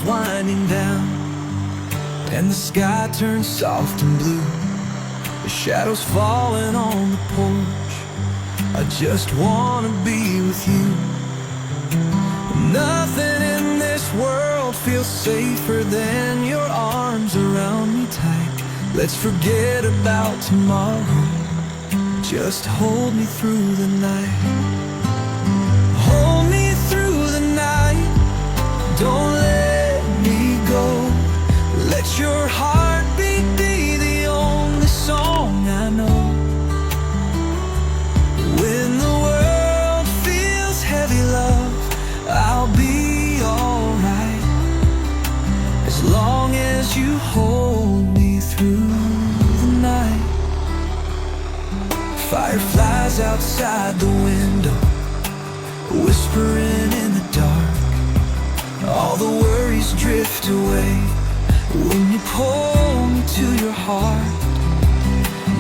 winding down and the sky turns soft and blue, the shadows falling on the porch, I just wanna be with you. Nothing in this world feels safer than your arms around me tight. Let's forget about tomorrow, just hold me through the night. Hold me through the night, don't let me go. Let your heartbeat be the only song I know. When the world feels heavy, love, I'll be alright, as long as you hold me through the night. Fireflies outside the window, whispering in the dark. All the worries drift away when you pull me to your heart.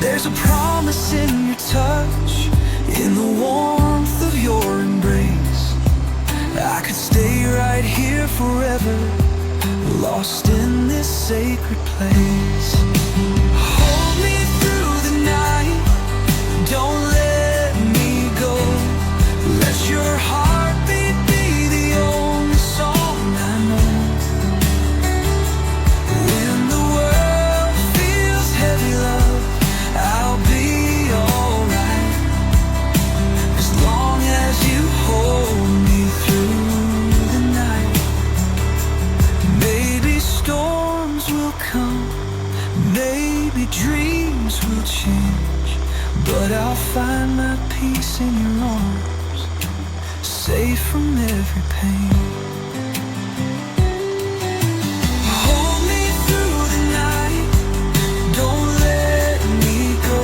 There's a promise in your touch, in the warmth of your embrace. I could stay right here forever, lost in this sacred place. Hold me through the night, don't let me go. Let your heartbeat be the only song I know. When the world feels heavy, love, I'll be alright, as long as you hold me through the night. Maybe storms will come, maybe dreams will change, but I'll find my peace in your arms, safe from every pain. Hold me through the night, don't let me go.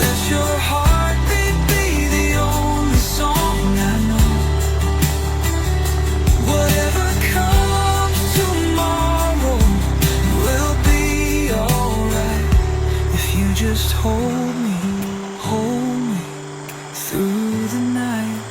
Let your heartbeat be the only song I know. Whatever comes tomorrow will be alright, if you just hold me through the night.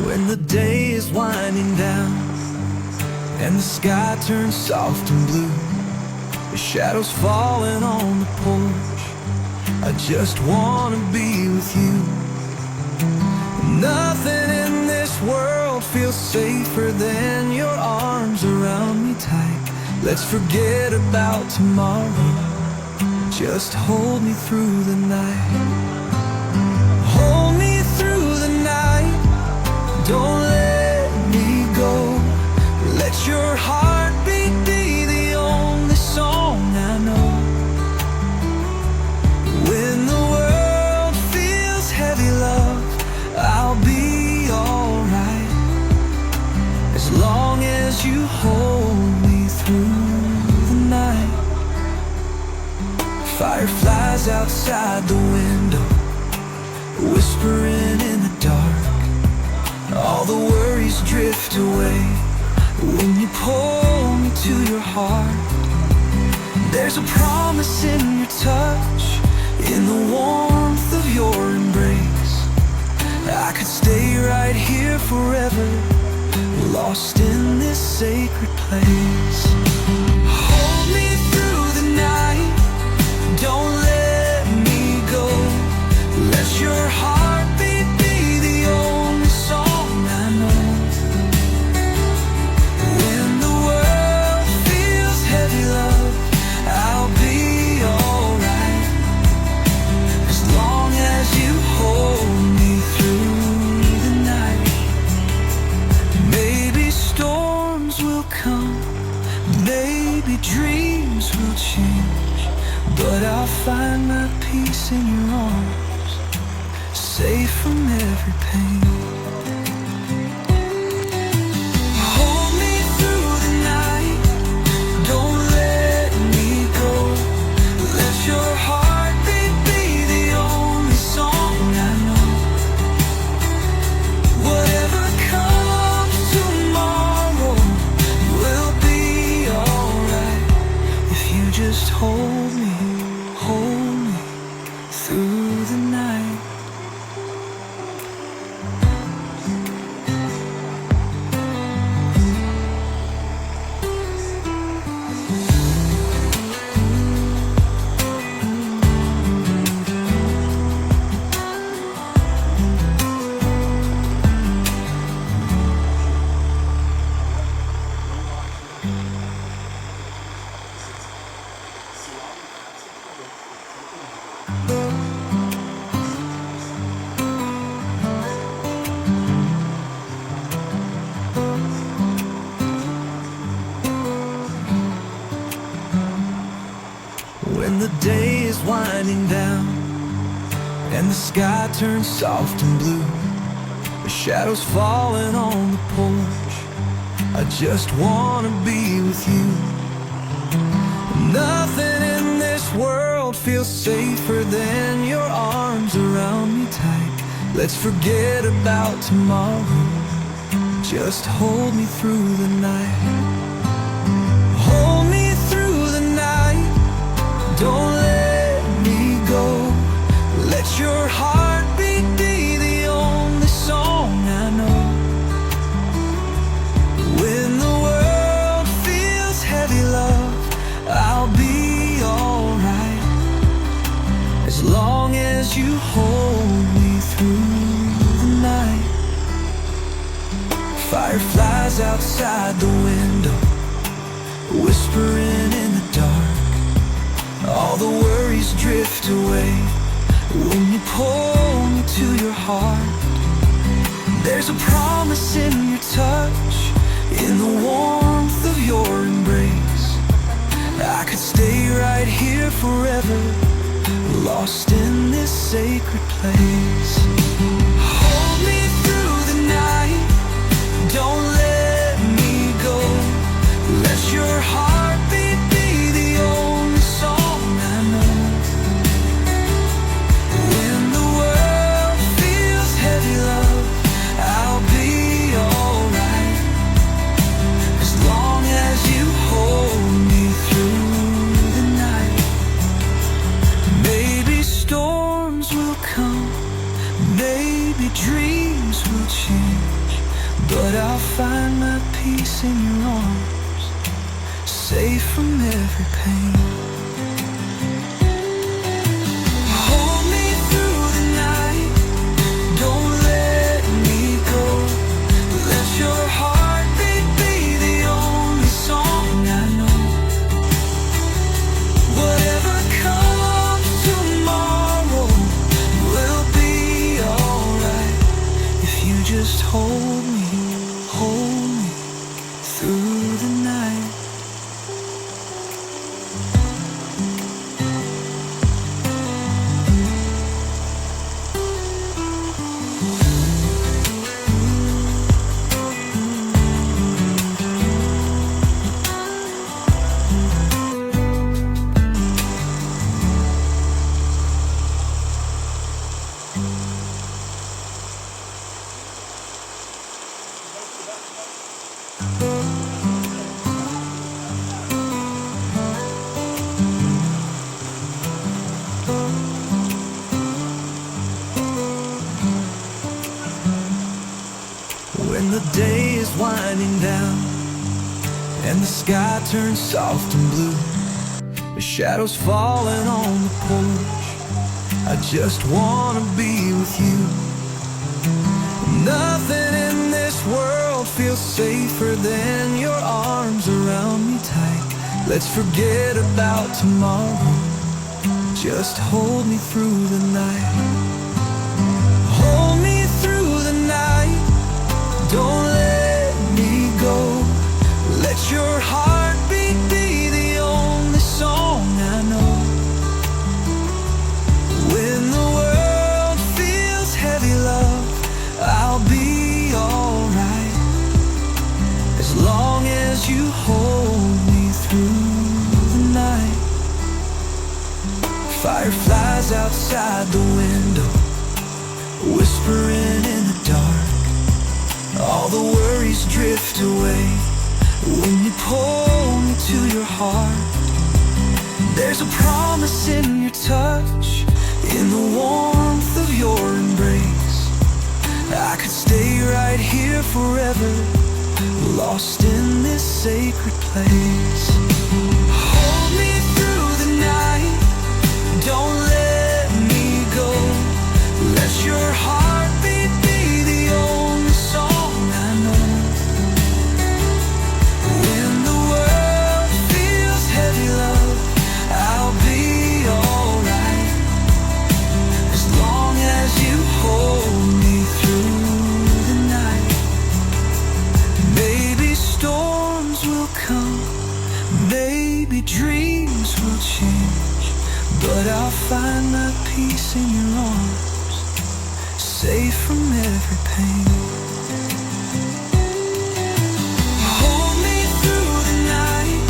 When the day is winding down and the sky turns soft and blue, the shadows falling on the porch, I just wanna be with you. Nothing in this world feels safer than your arms around me tight. Let's forget about tomorrow, just hold me through the night. Hold me through the night, don't let me go. Let your heartbeat be the only song I know. When the world feels heavy, love, I'll be alright, as long as you hold me through the night. Fireflies outside the window, whispering in the dark. All the worries drift away when you pull me to your heart. There's a promise in your touch, in the warmth of your embrace. I could stay right here forever, lost in this sacred place. Hold me through the night, don't let me go. Let your heartbeat be the only song I know. When the world feels heavy, love, I'll be alright, as long as you hold me through the night. Maybe storms will come, maybe but I'll find my peace in your arms, safe from every pain. Hold me through the night, don't let me go. Let your heartbeat be the only song I know. Whatever comes tomorrow will be alright if you just hold me through the night. When the day is winding down and the sky turns soft and blue, the shadows falling on the porch, I just wanna be with you. Nothing in this world feels safer than your arms around me tight. Let's forget about tomorrow, just hold me through the night. Hold me through the night, don't let me go. Let your heartbeat be the only song I know. When the world feels heavy, love, I'll be alright, as long as you hold me through the night. Fireflies outside the window, whispering in the dark. All the worries drift away when you pull me to your heart. There's a promise in your touch, in the warmth of your embrace. I could stay right here forever, lost in this sacred place. Hold me through the night, don't let me go. Let your heartbeat be the only song I know. When the world feels heavy, love, I'll be alright, as long as you hold me through the night. Maybe storms will come, maybe dreams will change, but I'll find my peace in your arms, safe from every pain. Hold me through the night, don't let me go. Let your heartbeat be the only song I know. Whatever comes tomorrow will be alright if you just hold me through the night. When the day is winding down and the sky turns soft and blue, the shadows falling on the porch, I just wanna be with you. Nothing in this world feels safer than your arms around me tight. Let's forget about tomorrow, just hold me through the night. Hold me through the night, don't let me go. Let your heartbeat be the only song I know. Fireflies outside the window, whispering in the dark. All the worries drift away when you pull me to your heart. There's a promise in your touch, in the warmth of your embrace. I could stay right here forever, lost in this sacred place. Hold me through the night, don't let me go. Let your heartbeat be the only song I know. When the world feels heavy, love, I'll be alright, as long as you hold me through the night. Maybe storms will come, maybe dreams will change, but I'll find my peace in your arms, safe from every pain. Hold me through the night,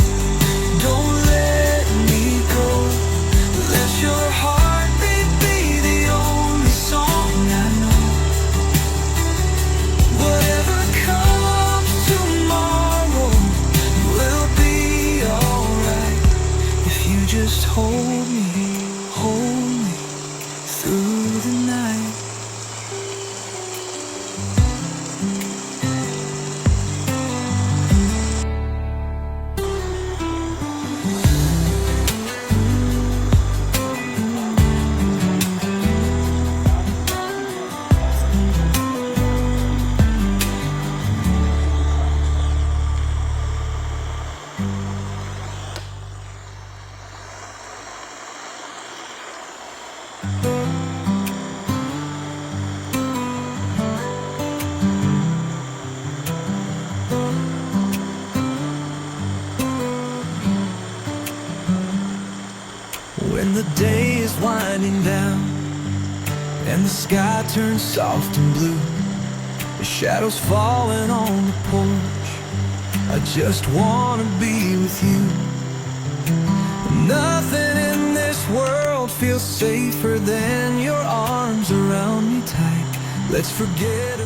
don't let me go. Let your heartbeat be the only song I know. Whatever comes tomorrow will be alright, if you just hold me through the night. When the day is winding down and the sky turns soft and blue, the shadows falling on the porch, I just wanna be with you. Nothing in this world feels safer than your arms around me tight. Let's forget